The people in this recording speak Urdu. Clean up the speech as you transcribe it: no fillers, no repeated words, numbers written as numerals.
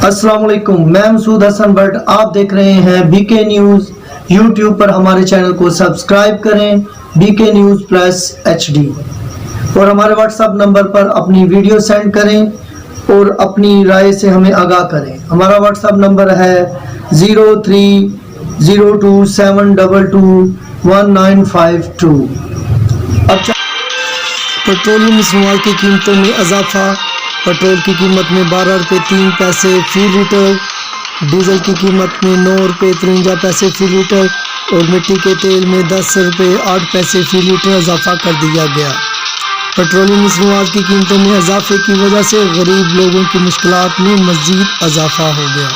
السلام علیکم، میں مسعود حسن بٹ، آپ دیکھ رہے ہیں بی کے نیوز یوٹیوب پر۔ ہمارے چینل کو سبسکرائب کریں BK News+HD، اور ہمارے واٹس ایپ نمبر پر اپنی ویڈیو سینڈ کریں اور اپنی رائے سے ہمیں آگاہ کریں۔ ہمارا واٹس ایپ نمبر ہے 0302722192۔ پیٹرولیم مصنوعات کی قیمتوں میں اضافہ۔ پیٹرول کی قیمت میں 12 روپے 3 پیسے فی لیٹر، ڈیزل کی قیمت میں 9 روپے 53 پیسے فی لیٹر اور مٹی کے تیل میں 10 روپے 8 پیسے فی لیٹر اضافہ کر دیا گیا۔ پیٹرولیم مصنوعات کی قیمتوں میں اضافے کی وجہ سے غریب لوگوں کی مشکلات میں مزید اضافہ ہو گیا۔